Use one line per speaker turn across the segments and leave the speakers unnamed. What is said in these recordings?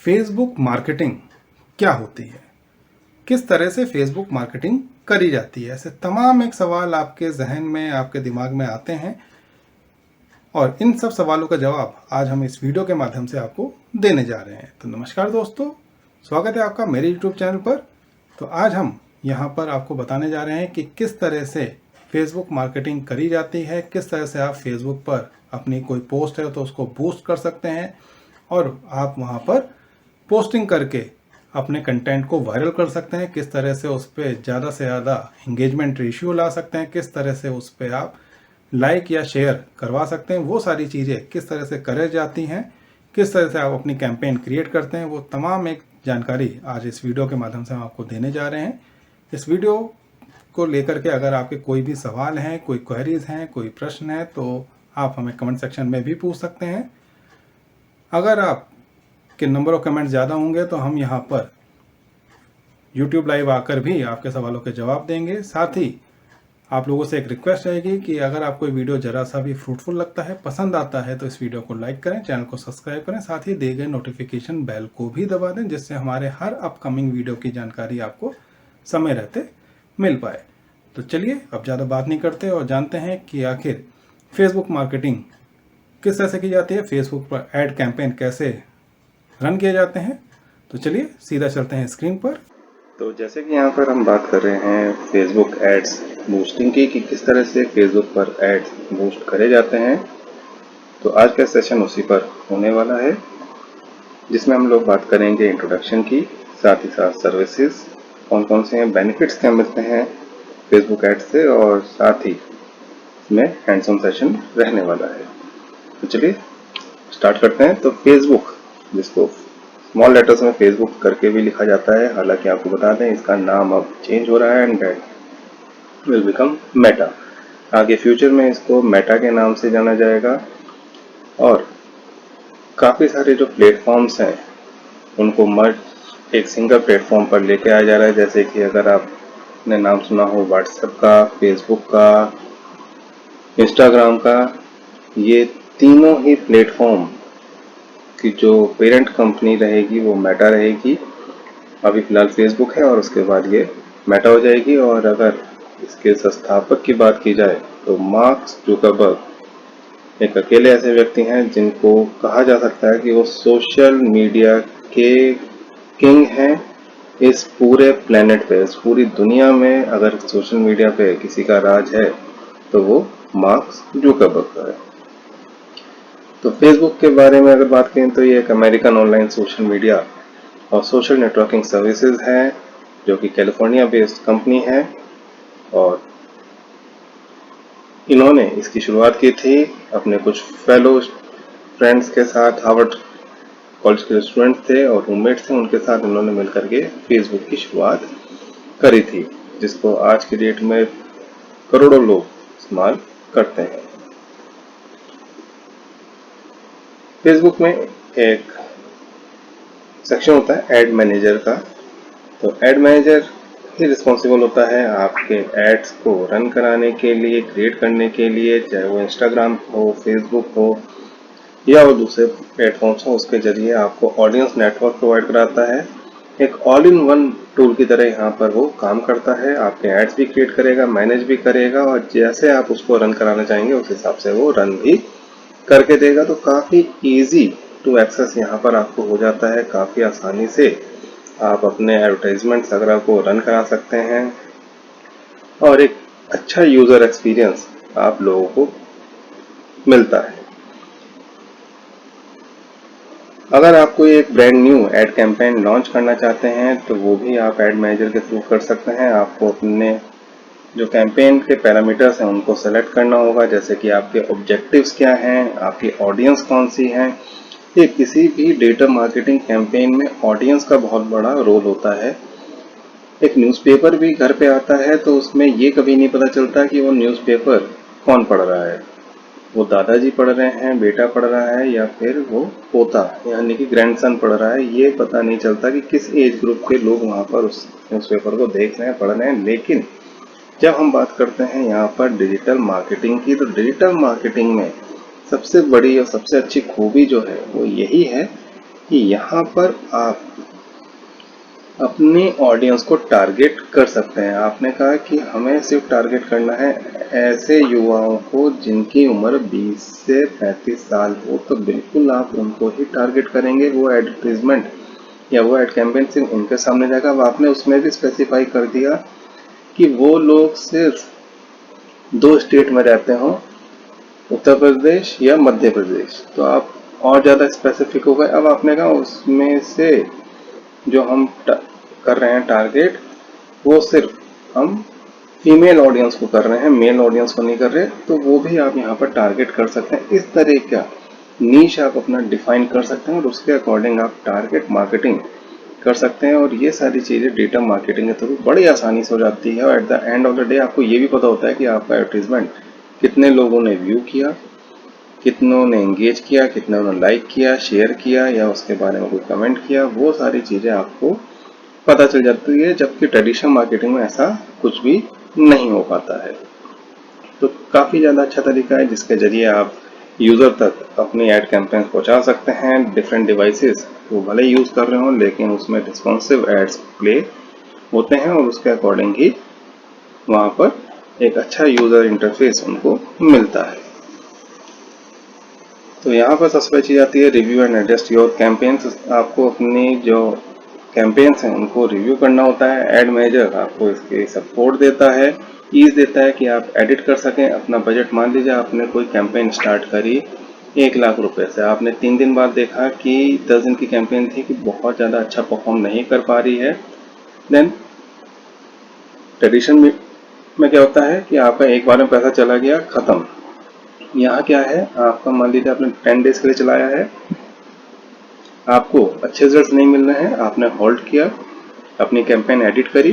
Facebook marketing क्या होती है, किस तरह से फेसबुक मार्केटिंग करी जाती है, ऐसे तमाम एक सवाल आपके जहन में, आपके दिमाग में आते हैं और इन सब सवालों का जवाब आज हम इस वीडियो के माध्यम से आपको देने जा रहे हैं। तो नमस्कार दोस्तों, स्वागत है आपका मेरे यूट्यूब चैनल पर। तो आज हम यहाँ पर आपको बताने जा रहे हैं कि किस तरह से फेसबुक मार्केटिंग करी जाती है, किस तरह से आप फेसबुक पर अपनी कोई पोस्ट है तो उसको बूस्ट कर सकते हैं और आप वहाँ पर पोस्टिंग करके अपने कंटेंट को वायरल कर सकते हैं, किस तरह से उस पर ज़्यादा से ज़्यादा इंगेजमेंट रेशियो ला सकते हैं, किस तरह से उस पर आप लाइक या शेयर करवा सकते हैं, वो सारी चीज़ें किस तरह से करे जाती हैं, किस तरह से आप अपनी कैंपेन क्रिएट करते हैं, वो तमाम एक जानकारी आज इस वीडियो के माध्यम से हम आपको देने जा रहे हैं। इस वीडियो को लेकर के अगर आपके कोई भी सवाल हैं, कोई क्वेरीज हैं, कोई प्रश्न है तो आप हमें कमेंट सेक्शन में भी पूछ सकते हैं। अगर आप के नंबर ऑफ कमेंट ज़्यादा होंगे तो हम यहाँ पर YouTube लाइव आकर भी आपके सवालों के जवाब देंगे। साथ ही आप लोगों से एक रिक्वेस्ट रहेगी कि अगर आपको वीडियो ज़रा सा भी फ्रूटफुल लगता है, पसंद आता है, तो इस वीडियो को लाइक करें, चैनल को सब्सक्राइब करें, साथ ही दिए गए नोटिफिकेशन बेल को भी दबा दें, जिससे हमारे हर अपकमिंग वीडियो की जानकारी आपको समय रहते मिल पाए। तो चलिए अब ज़्यादा बात नहीं करते और जानते हैं कि आखिर फेसबुक मार्केटिंग किस तरह से की जाती है, फेसबुक पर एड कैंपेन कैसे रन किए जाते हैं। तो चलिए सीधा चलते हैं स्क्रीन पर।
तो जैसे कि यहाँ पर हम बात कर रहे हैं फेसबुक एड्स बूस्टिंग की कि किस तरह से फेसबुक पर एड्स बूस्ट करे जाते हैं। तो आज का सेशन उसी पर होने वाला है, जिसमें हम लोग बात करेंगे इंट्रोडक्शन की, साथ ही साथ सर्विसेज, कौन कौन से बेनिफिट्स क्या मिलते हैं फेसबुक एड्स से, और साथ ही इसमें हैंड्स ऑन सेशन रहने वाला है। तो चलिए स्टार्ट करते हैं। तो फेसबुक, जिसको स्मॉल लेटर्स में फेसबुक करके भी लिखा जाता है, हालांकि आपको बता दें इसका नाम अब चेंज हो रहा है एंड विल बिकम मेटा। आगे फ्यूचर में इसको मेटा के नाम से जाना जाएगा। और काफ़ी सारे जो प्लेटफॉर्म्स हैं उनको मर्ज एक सिंगल प्लेटफॉर्म पर लेके आया जा रहा है। जैसे कि अगर आपने नाम सुना हो व्हाट्सएप का, फेसबुक का, इंस्टाग्राम का, ये तीनों ही प्लेटफॉर्म की जो पेरेंट कंपनी रहेगी वो मेटा रहेगी। अभी फिलहाल फेसबुक है और उसके बाद ये मेटा हो जाएगी। और अगर इसके संस्थापक की बात की जाए तो मार्क जुकरबर्ग एक अकेले ऐसे व्यक्ति हैं जिनको कहा जा सकता है कि वो सोशल मीडिया के किंग हैं इस पूरे प्लेनेट पे, इस पूरी दुनिया में। अगर सोशल मीडिया पे किसी का राज है तो वो मार्क जुकरबर्ग का है। तो फेसबुक के बारे में अगर बात करें तो ये एक अमेरिकन ऑनलाइन सोशल मीडिया और सोशल नेटवर्किंग सर्विसेज है, जो कि कैलिफोर्निया बेस्ड कंपनी है। और इन्होंने इसकी शुरुआत की थी अपने कुछ फेलो फ्रेंड्स के साथ। हार्वर्ड कॉलेज के स्टूडेंट थे और रूममेट्स थे, उनके साथ इन्होंने मिलकर के फेसबुक की शुरुआत करी थी, जिसको आज की डेट में करोड़ों लोग इस्तेमाल करते हैं। फेसबुक में एक सेक्शन होता है एड मैनेजर का। तो एड मैनेजर ही रिस्पॉन्सिबल होता है आपके एड्स को रन कराने के लिए, क्रिएट करने के लिए, चाहे वो इंस्टाग्राम हो, फेसबुक हो या वो दूसरे प्लेटफॉर्म्स हो। उसके जरिए आपको ऑडियंस नेटवर्क प्रोवाइड कराता है। एक ऑल इन वन टूल की तरह यहाँ पर वो काम करता है। आपके एड्स भी क्रिएट करेगा, मैनेज भी करेगा, और जैसे आप उसको रन कराना चाहेंगे उस हिसाब से वो रन भी करके देगा। तो काफ़ी ईजी टू एक्सेस यहाँ पर आपको हो जाता है। काफ़ी आसानी से आप अपने एडवर्टाइजमेंट्स वगैरह को रन करा सकते हैं और एक अच्छा यूज़र एक्सपीरियंस आप लोगों को मिलता है। अगर आप कोई एक brand new ad campaign launch करना चाहते हैं तो वो भी आप एड मैनेजर के थ्रू कर सकते हैं। आपको अपने जो कैंपेन के पैरामीटर्स हैं उनको सेलेक्ट करना होगा, जैसे कि आपके ऑब्जेक्टिव्स क्या हैं, आपकी ऑडियंस कौन सी है। ये किसी भी डिजिटल मार्केटिंग कैंपेन में ऑडियंस का बहुत बड़ा रोल होता है। एक न्यूज़पेपर भी घर पे आता है तो उसमें ये कभी नहीं पता चलता कि वो न्यूज़पेपर कौन पढ़ रहा है, वो दादाजी पढ़ रहे हैं, बेटा पढ़ रहा है, या फिर वो पोता यानी कि ग्रैंडसन पढ़ रहा है। ये पता नहीं चलता कि किस एज ग्रुप के लोग वहाँ पर उस न्यूज़पेपर को देख रहे हैं, पढ़ रहे हैं। लेकिन जब हम बात करते हैं यहाँ पर डिजिटल मार्केटिंग की, तो डिजिटल मार्केटिंग में सबसे बड़ी और सबसे अच्छी खूबी जो है वो यही है कि यहाँ पर आप अपने ऑडियंस को टारगेट कर सकते हैं। आपने कहा कि हमें सिर्फ टारगेट करना है ऐसे युवाओं को जिनकी उम्र 20 से 35 साल हो, तो बिल्कुल आप उनको ही टारगेट करेंगे। वो एडवर्टीजमेंट या वो एड कैंपेन सिर्फ उनके सामने जाएगा। अब आपने उसमें भी स्पेसिफाई कर दिया कि वो लोग सिर्फ 2 स्टेट में रहते हों, उत्तर प्रदेश या मध्य प्रदेश, तो आप और ज़्यादा स्पेसिफिक हो गए। अब आपने कहा उसमें से जो हम कर रहे हैं टारगेट, वो सिर्फ हम फीमेल ऑडियंस को कर रहे हैं, मेल ऑडियंस को नहीं कर रहे, तो वो भी आप यहाँ पर टारगेट कर सकते हैं। इस तरह का नीश आप अपना डिफाइन कर सकते हैं और उसके अकॉर्डिंग आप टारगेट मार्केटिंग कर सकते हैं। और ये सारी चीज़ें डेटा मार्केटिंग के थ्रू बड़ी आसानी से हो जाती है। और at the end of the day आपको ये भी पता होता है कि आपका एडवर्टीजमेंट कितने लोगों ने व्यू किया, कितनों ने एंगेज किया, कितनों ने लाइक किया, शेयर किया या उसके बारे में कोई कमेंट किया। वो सारी चीज़ें आपको पता चल जाती है, जबकि ट्रेडिशनल मार्केटिंग में ऐसा कुछ भी नहीं हो पाता है। तो काफ़ी ज़्यादा अच्छा तरीका है जिसके ज़रिए आप यूज़र तक अपनी ऐड कैंपेन पहुंचा सकते हैं। डिफरेंट डिवाइसेस वो भले यूज़ कर रहे हों, लेकिन उसमें रिस्पॉन्सिव एड्स प्ले होते हैं और उसके अकॉर्डिंग ही वहाँ पर एक अच्छा यूज़र इंटरफेस उनको मिलता है। तो यहाँ पर सबसे चीज़ आती है review and adjust your campaigns. आपको अपनी जो कैंपेन्स हैं उनको रिव्यू करना होता है। एड मैनेजर आपको इसके सपोर्ट देता है, ईज देता है कि आप एडिट कर सकें अपना बजट। मान लीजिए आपने कोई कैंपेन स्टार्ट करी 1 लाख रुपए से, आपने 3 दिन बाद देखा कि 10 दिन की कैंपेन थी कि बहुत ज़्यादा अच्छा परफॉर्म नहीं कर पा रही है। देन ट्रेडिशन में क्या होता है कि आपका एक बार में पैसा चला गया, ख़त्म। यहाँ क्या है, आपका मान लीजिए आपने 10 डेज के लिए चलाया है, आपको अच्छे रिजल्ट नहीं मिल रहे हैं, आपने होल्ड किया, अपनी कैंपेन एडिट करी,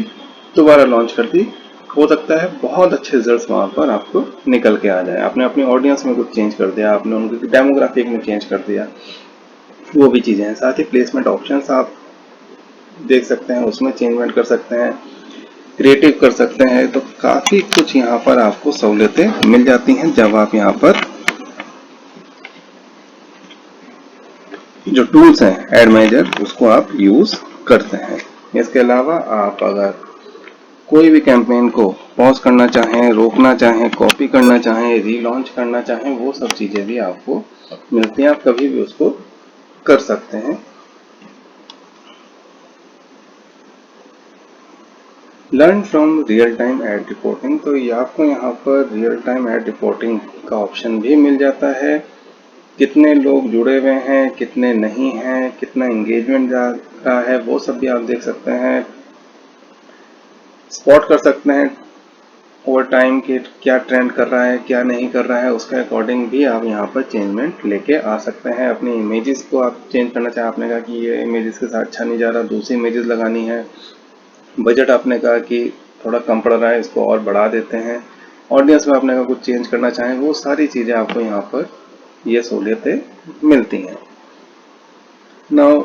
दोबारा लॉन्च कर दी। हो सकता है बहुत अच्छे रिजल्ट्स वहाँ पर आपको निकल के आ जाए। आपने अपनी ऑडियंस में कुछ चेंज कर दिया, आपने उनकी डेमोग्राफिक में चेंज कर दिया, वो भी चीज़ें हैं। साथ ही प्लेसमेंट ऑप्शंस आप देख सकते हैं, उसमें चेंजमेंट कर सकते हैं, क्रिएटिव कर सकते हैं। तो काफ़ी कुछ यहाँ पर आपको सहूलियतें मिल जाती हैं जब आप यहाँ पर जो टूल्स हैं एड मैनेजर उसको आप यूज़ करते हैं। इसके अलावा आप अगर कोई भी कैंपेन को पॉज करना चाहें, रोकना चाहें, कॉपी करना चाहें, रीलॉन्च करना चाहें, वो सब चीज़ें भी आपको मिलती हैं। आप कभी भी उसको कर सकते हैं। Learn from real time ad reporting, तो ये आपको यहाँ पर रियल टाइम एड रिपोर्टिंग का ऑप्शन भी मिल जाता है। कितने लोग जुड़े हुए हैं, कितने नहीं हैं, कितना एंगेजमेंट जा रहा है, वो सब भी आप देख सकते हैं। स्पॉट कर सकते हैं ओवर टाइम के क्या ट्रेंड कर रहा है, क्या नहीं कर रहा है, उसके अकॉर्डिंग भी आप यहाँ पर चेंजमेंट लेके आ सकते हैं। अपनी इमेजेस को आप चेंज करना चाहें, आपने कहा कि ये इमेजेस के साथ अच्छा नहीं जा रहा, दूसरी इमेजेस लगानी है। बजट आपने कहा कि थोड़ा कम पड़ रहा है, इसको और बढ़ा देते हैं। ऑडियंस में आपने कहा कुछ चेंज करना चाहें, वो सारी चीज़ें आपको यहाँ पर ये सहूलियतें मिलती हैं। Now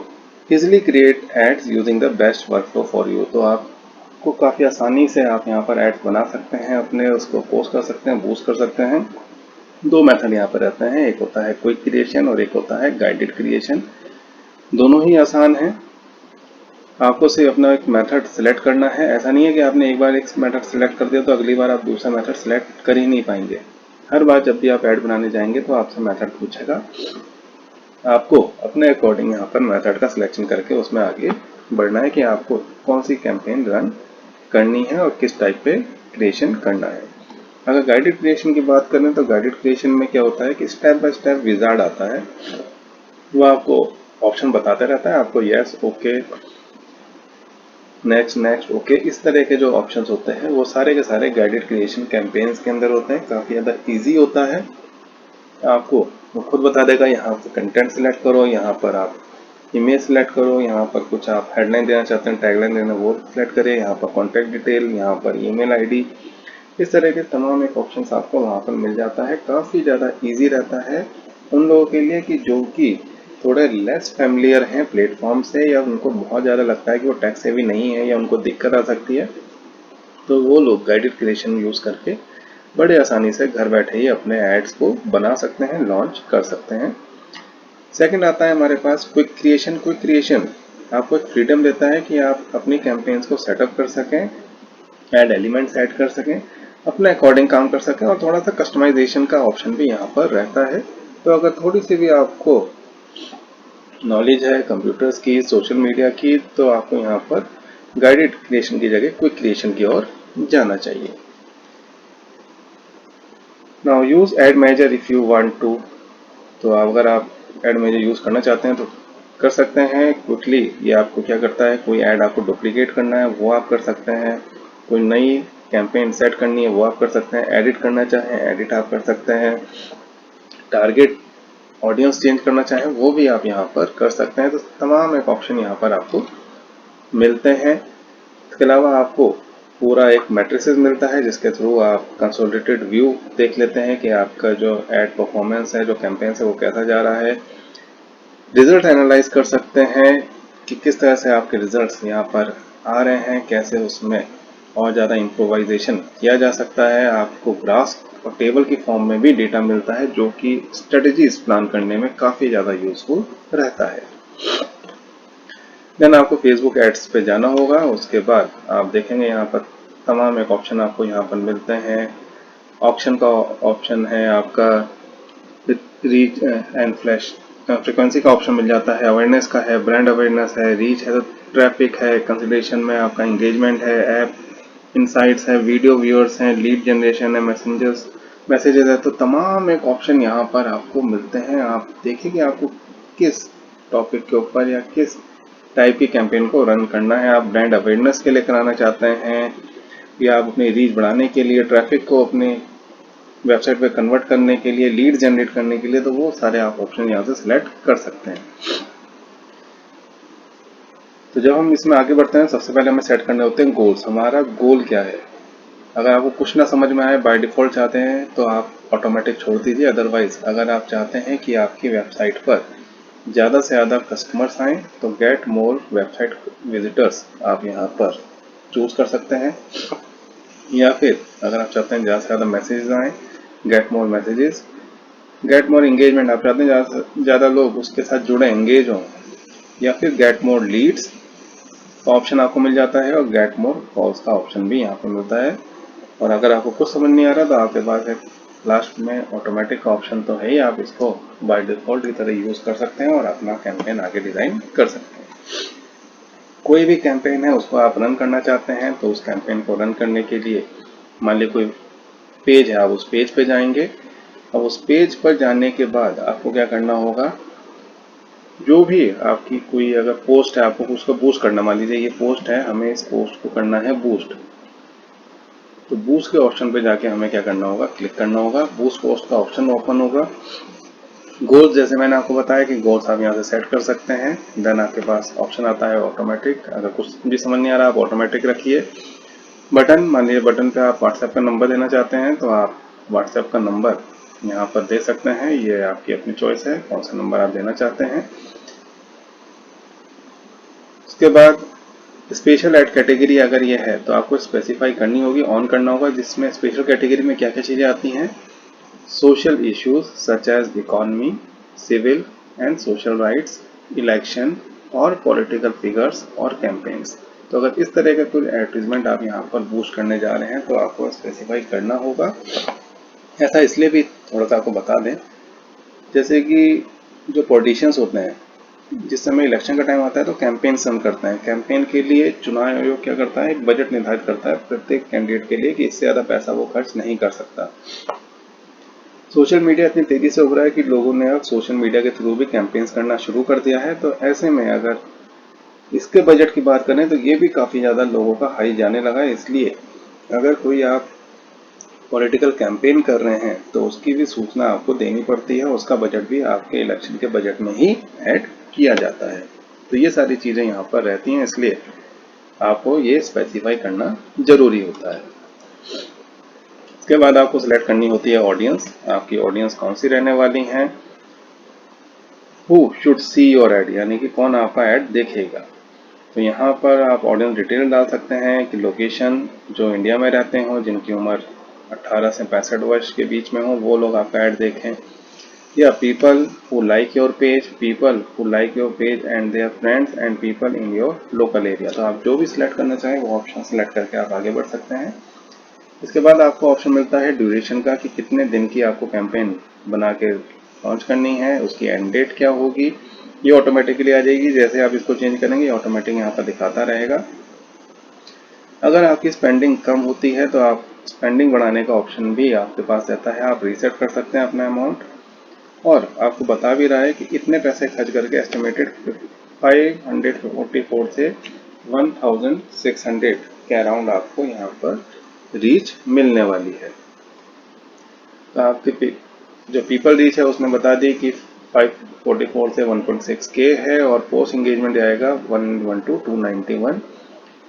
easily create ads using the best workflow for you, तो आपको काफ़ी आसानी से आप यहाँ पर एड्स बना सकते हैं, अपने उसको पोस्ट कर सकते हैं, बूस्ट कर सकते हैं। 2 मेथड यहाँ पर रहते हैं, एक होता है क्विक क्रिएशन और एक होता है गाइडेड क्रिएशन। दोनों ही आसान हैं। आपको सिर्फ अपना एक मेथड सेलेक्ट करना है। ऐसा नहीं है कि आपने एक बार एक मेथड सेलेक्ट कर दिया तो अगली बार आप दूसरा मेथड सेलेक्ट कर ही नहीं पाएंगे। हर बार जब भी आप ऐड बनाने जाएंगे तो आपसे मेथड पूछेगा, आपको अपने अकॉर्डिंग यहाँ पर मेथड का सिलेक्शन करके उसमें आगे बढ़ना है कि आपको कौन सी कैंपेन रन करनी है और किस टाइप पे क्रिएशन करना है। अगर गाइडेड क्रिएशन की बात करें तो गाइडेड क्रिएशन में क्या होता है कि स्टेप बाय स्टेप विजार्ड आता है, वो आपको ऑप्शन बताते रहता है। आपको yes, okay, next next, okay, इस तरह के जो ऑप्शंस होते हैं वो सारे के सारे गाइडेड क्रिएशन कैंपेन्स के अंदर होते हैं। काफ़ी ज़्यादा ईजी होता है। आपको वो खुद बता देगा, यहाँ पर कंटेंट सेलेक्ट करो, यहाँ पर आप इमेज सेलेक्ट करो, यहाँ पर कुछ आप हेडलाइन देना चाहते हैं, टैगलाइन देना, वो सेलेक्ट करें, यहाँ पर कॉन्टैक्ट डिटेल, यहाँ पर ईमेल आईडी, इस तरह के तमाम एक ऑप्शंस आपको वहाँ पर मिल जाता है। काफ़ी ज़्यादा इजी रहता है उन लोगों के लिए कि जो कि थोड़े लेस फैमिलियर हैं प्लेटफॉर्म से, या उनको बहुत ज़्यादा लगता है कि वो टैक्स हेवी नहीं है या उनको दिक्कत आ सकती है, तो वो लोग गाइडेड क्रिएशन यूज़ करके बड़े आसानी से घर बैठे ही अपने एड्स को बना सकते हैं, लॉन्च कर सकते हैं। सेकंड आता है हमारे पास क्विक क्रिएशन। क्विक क्रिएशन आपको एक फ्रीडम देता है कि आप अपनी कैंपेन्स को सेटअप कर सकें, ऐड एलिमेंट्स ऐड कर सकें, अपने अकॉर्डिंग काम कर सकें, और थोड़ा सा कस्टमाइजेशन का ऑप्शन भी यहाँ पर रहता है। तो अगर थोड़ी सी भी आपको नॉलेज है कंप्यूटर्स की, सोशल मीडिया की, तो आपको यहाँ पर गाइडेड क्रिएशन की जगह क्विक क्रिएशन की ओर जाना चाहिए। Now use ad measure if you want to. तो अगर आप एड मेजर यूज करना चाहते हैं तो कर सकते हैं क्विकली। ये आपको क्या करता है, कोई ऐड आपको डुप्लीकेट करना है वो आप कर सकते हैं, कोई नई कैंपेन सेट करनी है वो आप कर सकते हैं, एडिट करना चाहें एडिट आप कर सकते हैं, टारगेट ऑडियंस चेंज करना चाहें वो भी आप यहाँ पर कर सकते हैं। तो तमाम एक ऑप्शन यहाँ पर आपको मिलते हैं। इसके अलावा आपको पूरा एक मैट्रिसेस मिलता है जिसके थ्रू आप कंसोलिडेटेड व्यू देख लेते हैं कि आपका जो एड परफॉर्मेंस है, जो कैंपेन्स है, वो कैसा जा रहा है। रिजल्ट एनालाइज कर सकते हैं कि किस तरह से आपके रिजल्ट्स यहाँ पर आ रहे हैं, कैसे उसमें और ज़्यादा इम्प्रोवाइजेशन किया जा सकता है। आपको ग्राफ और टेबल की फॉर्म में भी डेटा मिलता है जो कि स्ट्रेटजीज प्लान करने में काफ़ी ज़्यादा यूजफुल रहता है। देन आपको फेसबुक एड्स पे जाना होगा। उसके बाद आप देखेंगे यहाँ पर तमाम एक ऑप्शन आपको यहाँ पर मिलते हैं। ऑप्शन का ऑप्शन है आपका, रीच एंड फ्लैश फ्रिक्वेंसी का ऑप्शन मिल जाता है, अवेयरनेस का है, ब्रांड अवेयरनेस है, रीच है, तो ट्रैफिक है, कंसिडरेशन में आपका इंगेजमेंट है, ऐप इनसाइट्स है, वीडियो व्यूअर्स हैं, लीड जनरेशन है, मैसेजेस है। तो तमाम एक ऑप्शन यहाँ पर आपको मिलते हैं। आप देखिए कि आपको किस टॉपिक के ऊपर या किस टाइप की कैंपेन को रन करना है। आप ब्रांड अवेयरनेस के लिए कराना चाहते हैं या आप अपनी रीच बढ़ाने के लिए, ट्रैफिक को अपनी वेबसाइट पे कन्वर्ट करने के लिए, लीड जनरेट करने के लिए, तो वो सारे आप ऑप्शन यहाँ से सिलेक्ट कर सकते हैं। तो जब हम इसमें आगे बढ़ते हैं सबसे पहले हमें सेट करने होते हैं गोल्स। हमारा गोल क्या है। अगर आपको कुछ ना समझ में आए, बाय डिफॉल्ट चाहते हैं तो आप ऑटोमेटिक छोड़ दीजिए। अदरवाइज अगर आप चाहते हैं कि आपकी वेबसाइट पर ज़्यादा से ज़्यादा कस्टमर्स आएँ तो गेट मोर वेबसाइट विजिटर्स आप यहाँ पर चूज कर सकते हैं। या फिर अगर आप चाहते हैं ज़्यादा से ज़्यादा मैसेजेस आएँ, get more messages. Get more engagement, आप चाहते हैं ज़्यादा से ज़्यादा लोग उसके साथ जुड़े, एंगेज हों। या फिर गेट मोर लीड्स का ऑप्शन आपको मिल जाता है, और गेट मोर कॉल्स का ऑप्शन भी यहाँ पर मिलता है। और अगर आपको कुछ समझ नहीं आ रहा तो आपके पास एक लास्ट में ऑटोमेटिक का ऑप्शन तो है ही, आप इसको बाय डिफॉल्ट की तरह यूज़ कर सकते हैं और अपना कैंपेन आगे डिज़ाइन कर सकते हैं। कोई भी कैंपेन है उसको आप रन करना चाहते हैं तो उस कैंपेन को रन करने के लिए मान लीजिए कोई पेज है, आप उस पेज पे जाएंगे। अब उस पेज पर जाने के बाद आपको क्या करना होगा, जो भी आपकी कोई अगर पोस्ट है आपको उसको बूस्ट करना, मान लीजिए ये पोस्ट है, हमें इस पोस्ट को करना है बूस्ट। तो बूस्ट के ऑप्शन पे जाके हमें क्या करना होगा, क्लिक करना होगा, बूस्ट पोस्ट का ऑप्शन ओपन होगा। गोल्स जैसे मैंने आपको बताया कि गोल्स आप यहाँ से सेट कर सकते हैं। देन आपके पास ऑप्शन आता है ऑटोमेटिक। अगर कुछ भी समझ नहीं आ रहा आप ऑटोमेटिक रखिए। बटन, मान लीजिए बटन पे आप व्हाट्सएप का नंबर देना चाहते हैं तो आप व्हाट्सएप का नंबर यहाँ पर दे सकते हैं। ये आपकी अपनी चॉइस है कौन सा नंबर आप देना चाहते हैं। उसके बाद स्पेशल ऐड कैटेगरी अगर ये है तो आपको स्पेसिफाई करनी होगी, ऑन करना होगा, जिसमें स्पेशल कैटेगरी में क्या क्या चीज़ें आती हैं। Social issues such as economy, civil and social rights, election और पॉलिटिकल फिगर्स और कैंपेन्स। तो अगर इस तरह का कोई एडवर्टीजमेंट आप यहाँ पर बूस्ट करने जा रहे हैं तो आपको स्पेसिफाई करना होगा। ऐसा इसलिए भी थोड़ा सा आपको बता दें, जैसे कि जो पॉलिटिशियंस होते हैं, जिस समय इलेक्शन का टाइम आता है तो कैंपेन रन करते हैं। कैंपेन के लिए चुनाव आयोग क्या करता है, एक बजट निर्धारित करता है प्रत्येक कैंडिडेट के लिए कि इससे ज़्यादा पैसा वो खर्च नहीं कर सकता। सोशल मीडिया इतनी तेज़ी से उभरा है कि लोगों ने अब सोशल मीडिया के थ्रू भी कैंपेन्स करना शुरू कर दिया है। तो ऐसे में अगर इसके बजट की बात करें तो ये भी काफ़ी ज़्यादा लोगों का हाई जाने लगा है। इसलिए अगर कोई आप पॉलिटिकल कैंपेन कर रहे हैं तो उसकी भी सूचना आपको देनी पड़ती है, उसका बजट भी आपके इलेक्शन के बजट में ही ऐड किया जाता है। तो ये सारी चीज़ें यहाँ पर रहती हैं, इसलिए आपको ये स्पेसिफाई करना ज़रूरी होता है। इसके बाद आपको सिलेक्ट करनी होती है ऑडियंस। आपकी ऑडियंस कौन सी रहने वाली हैं। Who should see your add, यानी कि कौन आपका ऐड देखेगा। तो यहाँ पर आप ऑडियंस डिटेल डाल सकते हैं कि लोकेशन जो इंडिया में रहते हों, जिनकी उम्र 18 से 65 वर्ष के बीच में हो, वो लोग आपका ऐड देखें। या people who like your page, people who like your page and their friends and people in your local area. तो आप जो भी सिलेक्ट करना चाहें वो ऑप्शन सिलेक्ट करके आप आगे बढ़ सकते हैं। इसके बाद आपको ऑप्शन मिलता है ड्यूरेशन का कि कितने दिन की आपको कैंपेन बना के लॉन्च करनी है, उसकी एंड डेट क्या होगी। ये ऑटोमेटिकली आ जाएगी, जैसे आप इसको चेंज करेंगे ऑटोमेटिक यहाँ पर दिखाता रहेगा। अगर आपकी स्पेंडिंग कम होती है तो आप स्पेंडिंग बढ़ाने का ऑप्शन भी आपके पास रहता है, आप रीसेट कर सकते हैं अपना अमाउंट। और आपको बता भी रहा है कि इतने पैसे खर्च करके एस्टिमेटेड 544 से 1600 के अराउंड आपको यहाँ पर रीच मिलने वाली है। तो आपके जो पीपल रीच है उसने बता दी कि 544 से 1.6K है और पोस्ट इंगेजमेंट जाएगा 112 291।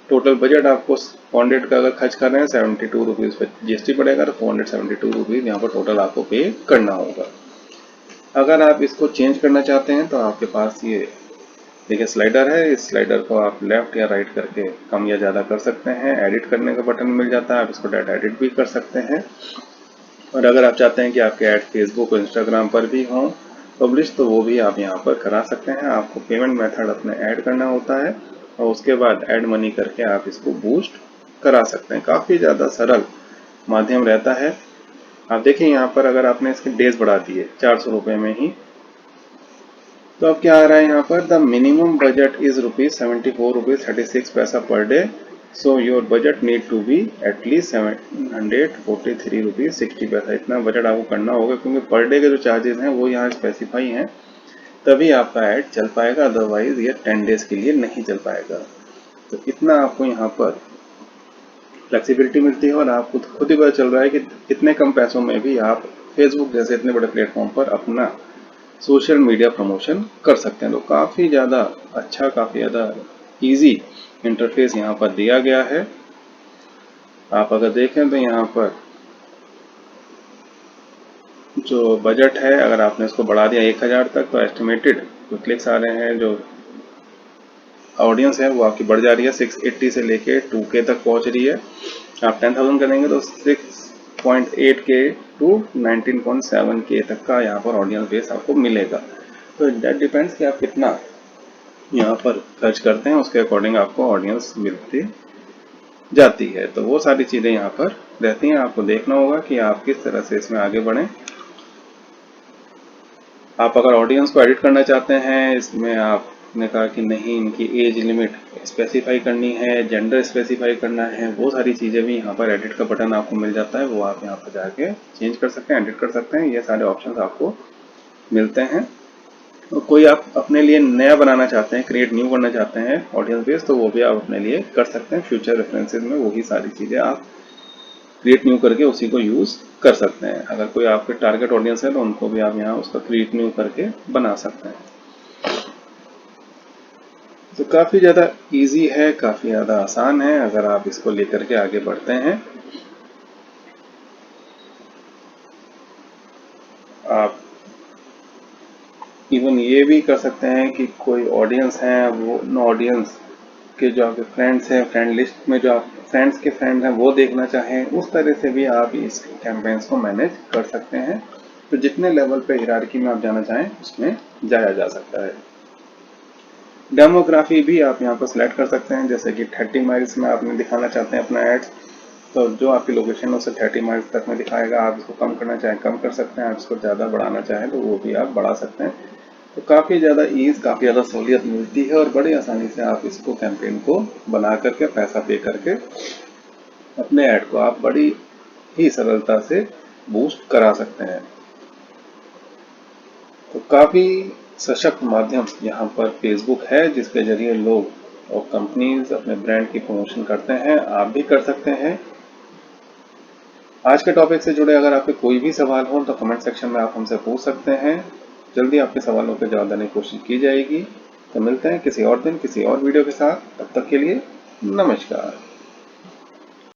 टोटल बजट आपको 400 का अगर खर्च कर रहे हैं 72 रुपीज़ पर जीएसटी पड़ेगा, तो 472 रुपीज़ यहाँ पर टोटल आपको पे करना होगा। अगर आप इसको चेंज करना चाहते हैं तो आपके पास ये देखिए स्लाइडर है, इस स्लाइडर को आप लेफ्ट या राइट करके कम या ज़्यादा कर सकते हैं। एडिट करने का बटन मिल जाता है, आप इसको डाटा एडिट भी कर सकते हैं। और अगर आप चाहते हैं कि आपके ऐड फेसबुक और इंस्टाग्राम पर भी हों पब्लिश, तो वो भी आप यहाँ पर करा सकते हैं। आपको पेमेंट मेथड अपने ऐड करना होता है और उसके बाद ऐड मनी करके आप इसको बूस्ट करा सकते हैं। काफ़ी ज़्यादा सरल माध्यम रहता है। आप देखिए यहाँ पर अगर आपने इसके डेज बढ़ा दिए 400 रुपये में ही, तो अब क्या आ रहा है यहाँ पर, the minimum budget is ₹74.36 per day, so your budget need to be at least ₹743.60। इतना बजट आपको करना होगा क्योंकि पर डे के जो चार्जेस हैं वो यहाँ स्पेसिफाई हैं, तभी आपका ऐड चल पाएगा, अदरवाइज ये 10 डेज के लिए नहीं चल पाएगा। तो इतना आपको यहाँ पर फ्लेक्सिबिलिटी मिलती है और आपको खुद ही पता चल रहा है कि इतने कम पैसों में भी आप फेसबुक जैसे इतने बड़े प्लेटफॉर्म पर अपना सोशल मीडिया प्रमोशन कर सकते हैं। तो काफ़ी ज़्यादा अच्छा, काफ़ी ज़्यादा इजी इंटरफेस यहाँ पर दिया गया है। आप अगर देखें तो यहाँ पर जो बजट है, अगर आपने इसको बढ़ा दिया 1000 तक, तो एस्टिमेटेड जो क्लिक्स आ रहे हैं, जो ऑडियंस है वो आपकी बढ़ जा रही है, 680 से लेके 2K तक पहुँच रही है। आप 10,000 करेंगे तो 6.8K टू 19.7K तक का यहाँ पर ऑडियंस बेस आपको मिलेगा। तो दैट डिपेंड्स कि आप कितना यहाँ पर खर्च करते हैं, उसके अकॉर्डिंग आपको ऑडियंस मिलती जाती है। तो वो सारी चीज़ें यहाँ पर रहती हैं। आपको देखना होगा कि आप किस तरह से इसमें आगे बढ़ें। आप अगर ऑडियंस को एडिट करना चाहते हैं, इसमें आपने कहा कि नहीं इनकी एज लिमिट स्पेसिफाई करनी है, जेंडर स्पेसिफाई करना है, वो सारी चीज़ें भी यहाँ पर एडिट का बटन आपको मिल जाता है, वो आप यहाँ पर जाके चेंज कर सकते हैं, एडिट कर सकते हैं। ये सारे ऑप्शंस आपको मिलते हैं। तो कोई आप अपने लिए नया बनाना चाहते हैं, क्रिएट न्यू करना चाहते हैं ऑडियंस बेस, तो वो भी आप अपने लिए कर सकते हैं। फ्यूचर रेफरेंसेस में वही सारी चीज़ें आप क्रिएट न्यू करके उसी को यूज़ कर सकते हैं। अगर कोई आपके टारगेट ऑडियंस है तो उनको भी आप यहाँ उसका क्रिएट न्यू करके बना सकते हैं। तो काफ़ी ज़्यादा इजी है, काफ़ी ज़्यादा आसान है अगर आप इसको लेकर के आगे बढ़ते हैं। आप इवन ये भी कर सकते हैं कि कोई ऑडियंस है, वो ऑडियंस के जो आपके फ्रेंड्स हैं, फ्रेंड लिस्ट में जो आप फ्रेंड्स के फ्रेंड्स हैं वो देखना चाहें, उस तरह से भी आप इस कैंपेन्स को मैनेज कर सकते हैं। तो जितने लेवल पे हिरार्की में आप जाना चाहें उसमें जाया जा सकता है। डेमोग्राफी भी आप यहाँ पर सिलेक्ट कर सकते हैं, जैसे कि 30 माइल्स में आपने दिखाना चाहते हैं अपना एड्स, तो जो आपकी लोकेशन है उसे 30 माइल्स तक में दिखाएगा। आप इसको कम करना चाहें कम कर सकते हैं, आप इसको ज़्यादा बढ़ाना चाहें तो वो भी आप बढ़ा सकते हैं। तो काफ़ी ज़्यादा ईज़, काफ़ी ज़्यादा सहूलियत मिलती है और बड़ी आसानी से आप इसको कैंपेन को बना करके पैसा पे करके अपने ऐड को आप बड़ी ही सरलता से बूस्ट करा सकते हैं। तो काफ़ी सशक्त माध्यम यहाँ पर फेसबुक है जिसके जरिए लोग और कंपनीज अपने ब्रांड की प्रमोशन करते हैं। आप भी कर सकते हैं। आज के टॉपिक से जुड़े अगर आपके कोई भी सवाल हो तो कमेंट सेक्शन में आप हमसे पूछ सकते हैं। जल्दी आपके सवालों के जवाब देने की कोशिश की जाएगी। तो मिलते हैं किसी और दिन किसी और वीडियो के साथ। तब तक के लिए नमस्कार।